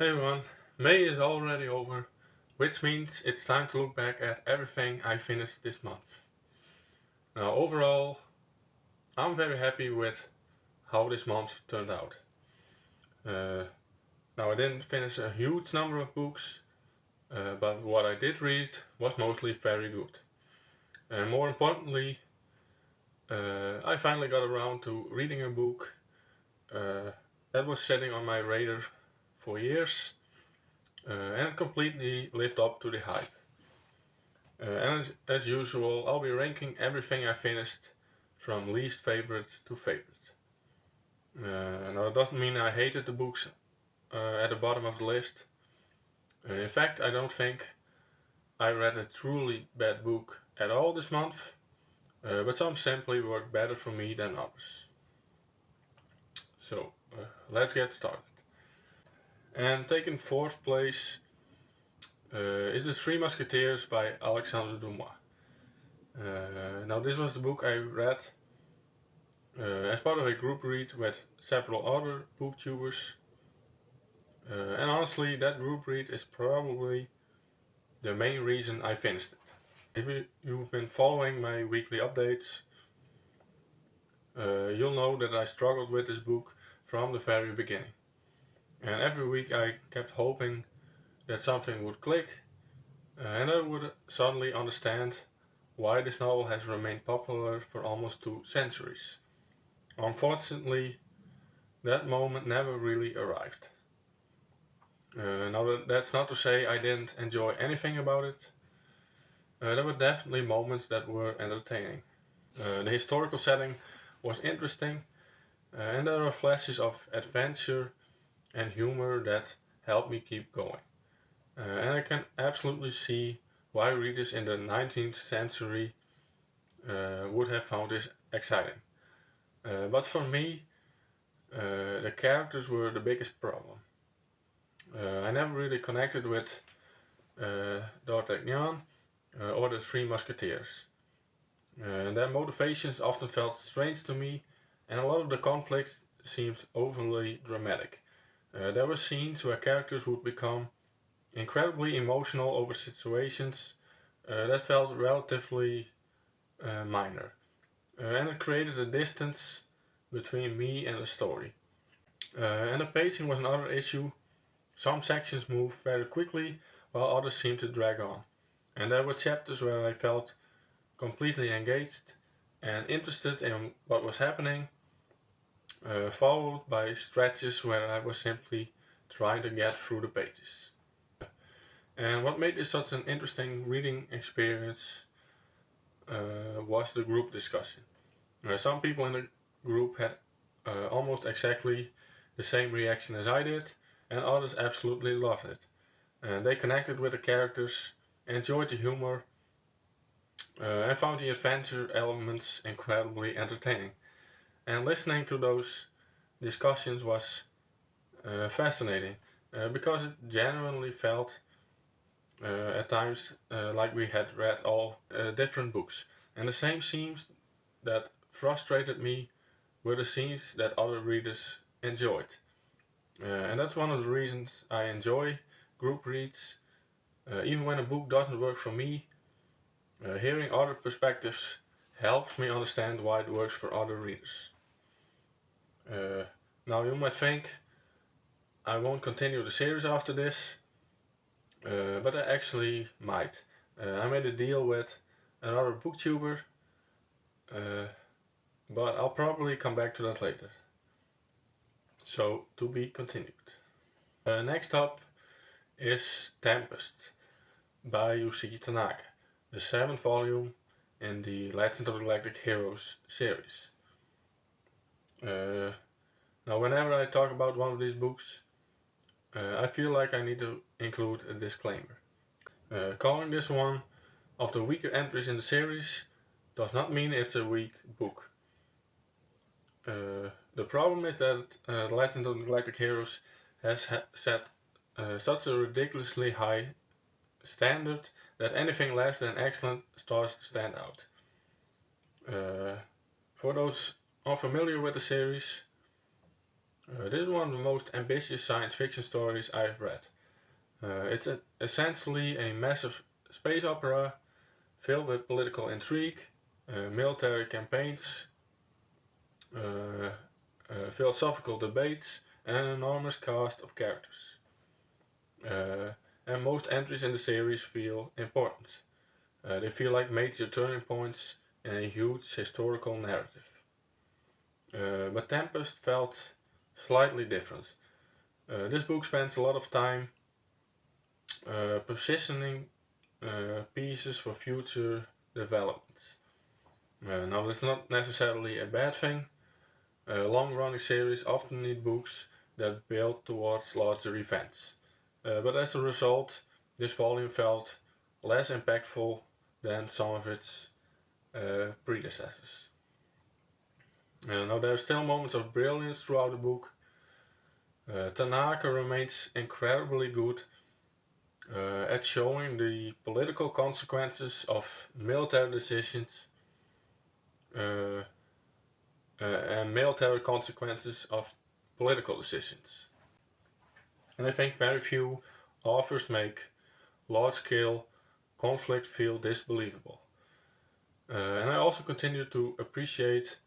Hey everyone, May is already over, which means it's time to look back at everything I finished this month. Now overall, I'm very happy with how this month turned out. Uh, now I didn't finish a huge number of books, but what I did read was mostly very good. And more importantly, I finally got around to reading a book uh, that was sitting on my radar for years, and it completely lived up to the hype. And as usual, I'll be ranking everything I finished from least favorite to favorite. Now, it doesn't mean I hated the books at the bottom of the list. In fact, I don't think I read a truly bad book at all this month, but some simply worked better for me than others. So, let's get started. And taking fourth place is The Three Musketeers by Alexandre Dumas. Now, this was the book I read as part of a group read with several other booktubers. And honestly, that group read is probably the main reason I finished it. If you've been following my weekly updates, you'll know that I struggled with this book from the very beginning. And every week I kept hoping that something would click and I would suddenly understand why this novel has remained popular for almost 2 centuries. Unfortunately, that moment never really arrived. Now that's not to say I didn't enjoy anything about it. There were definitely moments that were entertaining. The historical setting was interesting, and there were flashes of adventure and humor that helped me keep going. And I can absolutely see why readers in the 19th century would have found this exciting. But for me, the characters were the biggest problem. I never really connected with D'Artagnan or the Three Musketeers. Their motivations often felt strange to me, and a lot of the conflicts seemed overly dramatic. There were scenes where characters would become incredibly emotional over situations that felt relatively minor, and it created a distance between me and the story. And the pacing was another issue. Some sections moved very quickly, while others seemed to drag on. And there were chapters where I felt completely engaged and interested in what was happening, followed by stretches where I was simply trying to get through the pages. And what made this such an interesting reading experience was the group discussion. Some people in the group had almost exactly the same reaction as I did, and others absolutely loved it. And they connected with the characters, enjoyed the humor, and found the adventure elements incredibly entertaining. And listening to those discussions was fascinating because it genuinely felt at times like we had read all different books. And the same scenes that frustrated me were the scenes that other readers enjoyed. And that's one of the reasons I enjoy group reads. Even when a book doesn't work for me, hearing other perspectives helps me understand why it works for other readers. Uh, Now you might think I won't continue the series after this, but I actually might. I made a deal with another booktuber, uh, but I'll probably come back to that later. So, to be continued. Next up is Tempest by Yusuke Tanaka, the 7th volume in the Legend of the Galactic Heroes series. Now, whenever I talk about one of these books, I feel like I need to include a disclaimer. Calling this one of the weaker entries in the series does not mean it's a weak book. The problem is that Legend of the Galactic Heroes has set such a ridiculously high standard that anything less than excellent starts to stand out. For those unfamiliar with the series, This is one of the most ambitious science fiction stories I've read. It's essentially a massive space opera filled with political intrigue, military campaigns, uh, philosophical debates, and an enormous cast of characters. Uh, and most entries in the series feel important. They feel like major turning points in a huge historical narrative. But Tempest felt slightly different. This book spends a lot of time positioning pieces for future developments. Now, that's not necessarily a bad thing. Long-running series often need books that build towards larger events. But as a result, this volume felt less impactful than some of its predecessors. Now, there are still moments of brilliance throughout the book. Tanaka remains incredibly good at showing the political consequences of military decisions uh, and military consequences of political decisions. And I think very few authors make large-scale conflict feel disbelievable. And I also continue to appreciate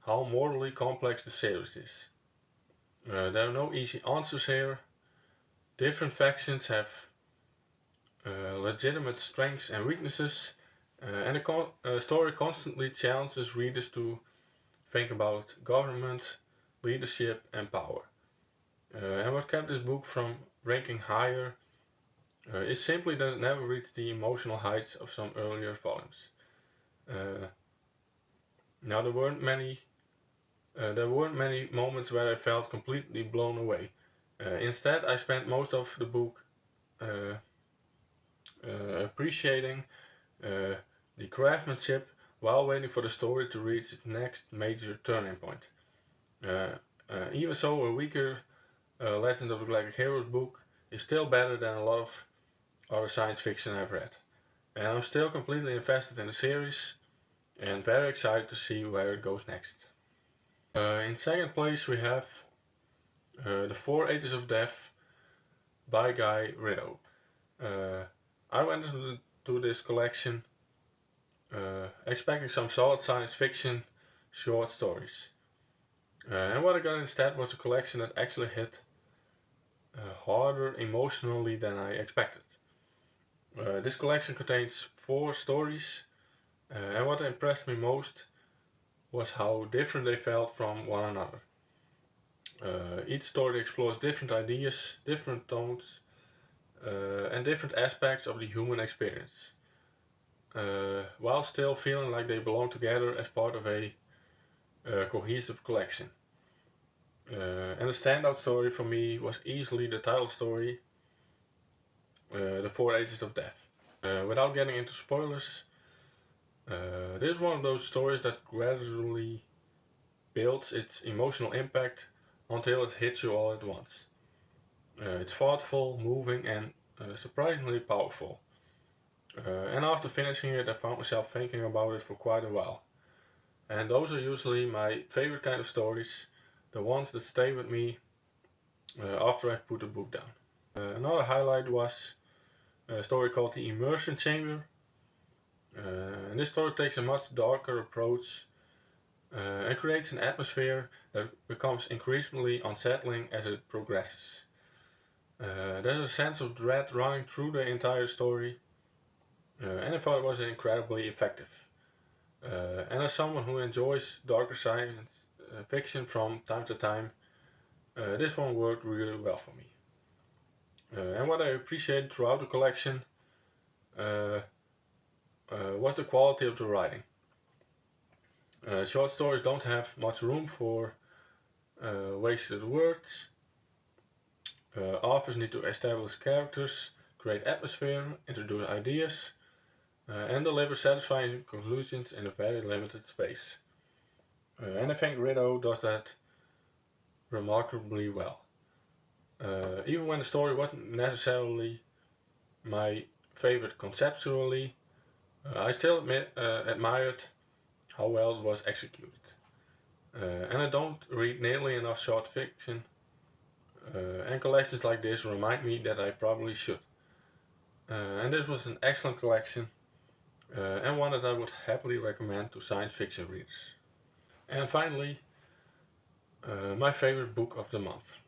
how morally complex the series is. There are no easy answers here. Different factions have legitimate strengths and weaknesses, and the story constantly challenges readers to think about government, leadership, and power. And what kept this book from ranking higher is simply that it never reached the emotional heights of some earlier volumes. Uh, now there weren't many moments where I felt completely blown away. Instead, I spent most of the book uh, appreciating uh, the craftsmanship while waiting for the story to reach its next major turning point. Uh, Even so, a weaker Legend of the Galactic Heroes book is still better than a lot of other science fiction I've read. And I'm still completely invested in the series and very excited to see where it goes next. In second place we have The Four Ages of Death by Guy Ritto. I went into this collection expecting some solid science fiction short stories. And what I got instead was a collection that actually hit harder emotionally than I expected. This collection contains 4 stories, and what impressed me most was how different they felt from one another. Each story explores different ideas, different tones, and different aspects of the human experience, while still feeling like they belong together as part of a cohesive collection. And the standout story for me was easily the title story, The Four Ages of Death. Without getting into spoilers, this is one of those stories that gradually builds its emotional impact until it hits you all at once. It's thoughtful, moving, and surprisingly powerful. And after finishing it, I found myself thinking about it for quite a while. And those are usually my favorite kind of stories, the ones that stay with me after I've put the book down. Another highlight was a story called The Immersion Chamber. And this story takes a much darker approach and creates an atmosphere that becomes increasingly unsettling as it progresses. There's a sense of dread running through the entire story, and I thought it was incredibly effective. And as someone who enjoys darker science fiction from time to time, this one worked really well for me. And what I appreciated throughout the collection uh, was the quality of the writing. Short stories don't have much room for wasted words. Authors need to establish characters, create atmosphere, introduce ideas, and deliver satisfying conclusions in a very limited space. And I think Ritto does that remarkably well. Even when the story wasn't necessarily my favorite conceptually, I still admired how well it was executed. And I don't read nearly enough short fiction, and collections like this remind me that I probably should. And this was an excellent collection, and one that I would happily recommend to science fiction readers. And finally, my favorite book of the month.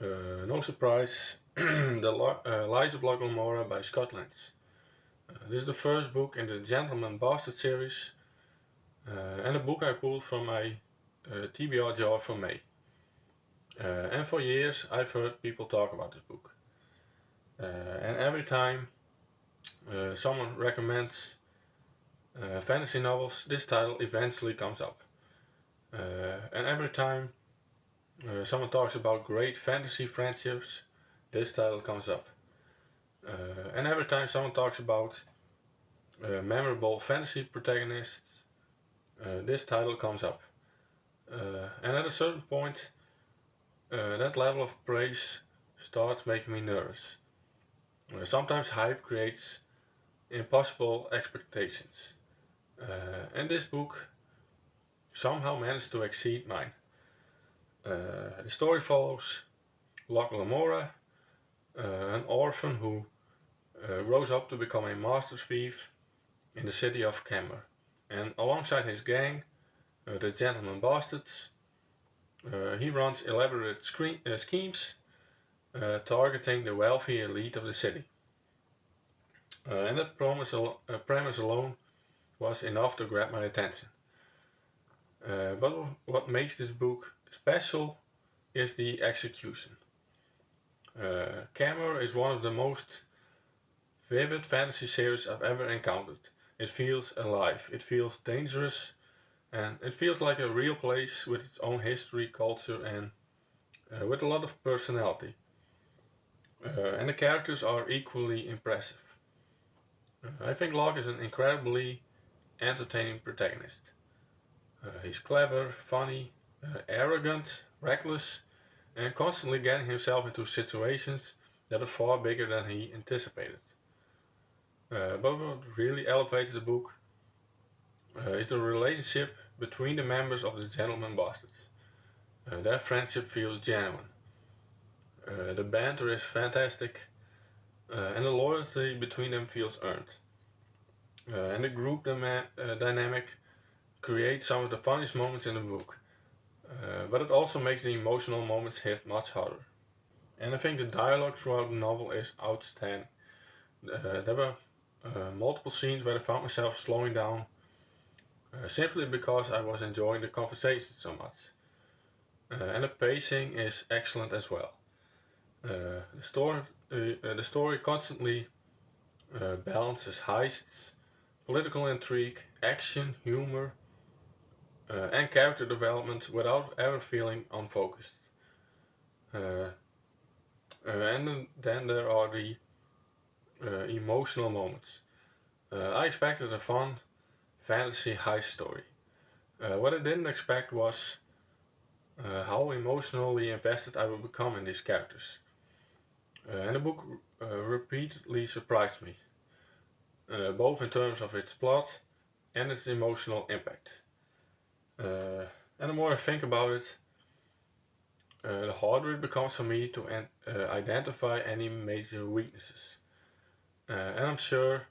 No surprise, Lies of Locke Lamora by Scott Lance. This is the first book in the Gentleman Bastard series, and a book I pulled from my TBR jar for May. And for years I've heard people talk about this book. And every time someone recommends fantasy novels, this title eventually comes up. And every time someone talks about great fantasy friendships, this title comes up. And every time someone talks about memorable fantasy protagonists, this title comes up. And at a certain point, that level of praise starts making me nervous. Sometimes hype creates impossible expectations. And this book somehow managed to exceed mine. The story follows Locke Lamora, an orphan who grows up to become a master thief in the city of Camber. And alongside his gang, the Gentleman Bastards, he runs elaborate schemes targeting the wealthy elite of the city. And that premise alone was enough to grab my attention. But what makes this book special is the execution. Camber is one of the most vivid fantasy series I've ever encountered. It feels alive, it feels dangerous, and it feels like a real place with its own history, culture, and with a lot of personality. And the characters are equally impressive. I think Locke is an incredibly entertaining protagonist. He's clever, funny, arrogant, reckless, and constantly getting himself into situations that are far bigger than he anticipated. But what really elevates the book is the relationship between the members of the Gentleman Bastards. Their friendship feels genuine. The banter is fantastic, and the loyalty between them feels earned. And the group dynamic creates some of the funniest moments in the book, but it also makes the emotional moments hit much harder. And I think the dialogue throughout the novel is outstanding. There were multiple scenes where I found myself slowing down simply because I was enjoying the conversation so much. And the pacing is excellent as well. The story constantly balances heists, political intrigue, action, humor, and character development without ever feeling unfocused. Uh, and then there are the emotional moments. I expected a fun fantasy heist story. What I didn't expect was how emotionally invested I would become in these characters. And the book repeatedly surprised me, both in terms of its plot and its emotional impact. And the more I think about it, the harder it becomes for me to identify any major weaknesses. And I'm sure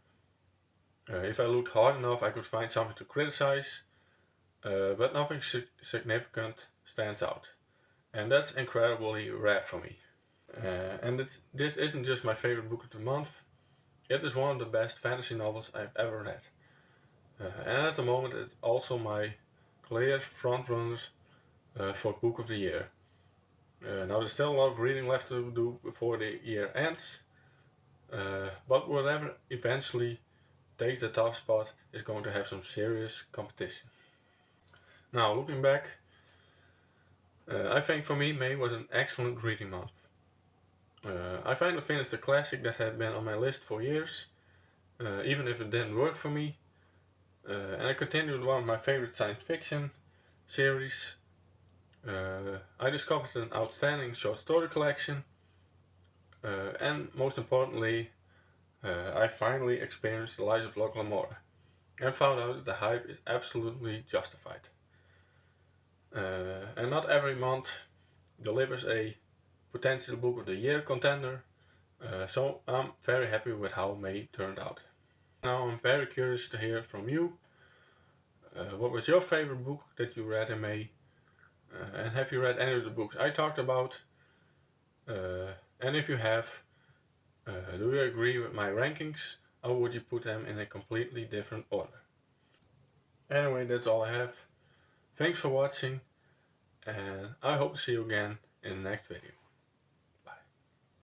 if I looked hard enough, I could find something to criticize, but nothing significant stands out. And that's incredibly rare for me. And this isn't just my favorite book of the month, it is one of the best fantasy novels I've ever read. And at the moment, it's also my clear frontrunner for Book of the Year. Now, there's still a lot of reading left to do before the year ends, but whatever eventually takes the top spot is going to have some serious competition. Now, looking back, I think for me May was an excellent reading month. I finally finished a classic that had been on my list for years, even if it didn't work for me, and I continued one of my favorite science fiction series. I discovered an outstanding short story collection, and most importantly, I finally experienced the Lies of Locke Lamora, and found out that the hype is absolutely justified. And not every month delivers a potential Book of the Year contender, so I'm very happy with how May turned out. Now I'm very curious to hear from you. What was your favorite book that you read in May? And have you read any of the books I talked about? And if you have, do you agree with my rankings, or would you put them in a completely different order? Anyway, that's all I have. Thanks for watching, and I hope to see you again in the next video.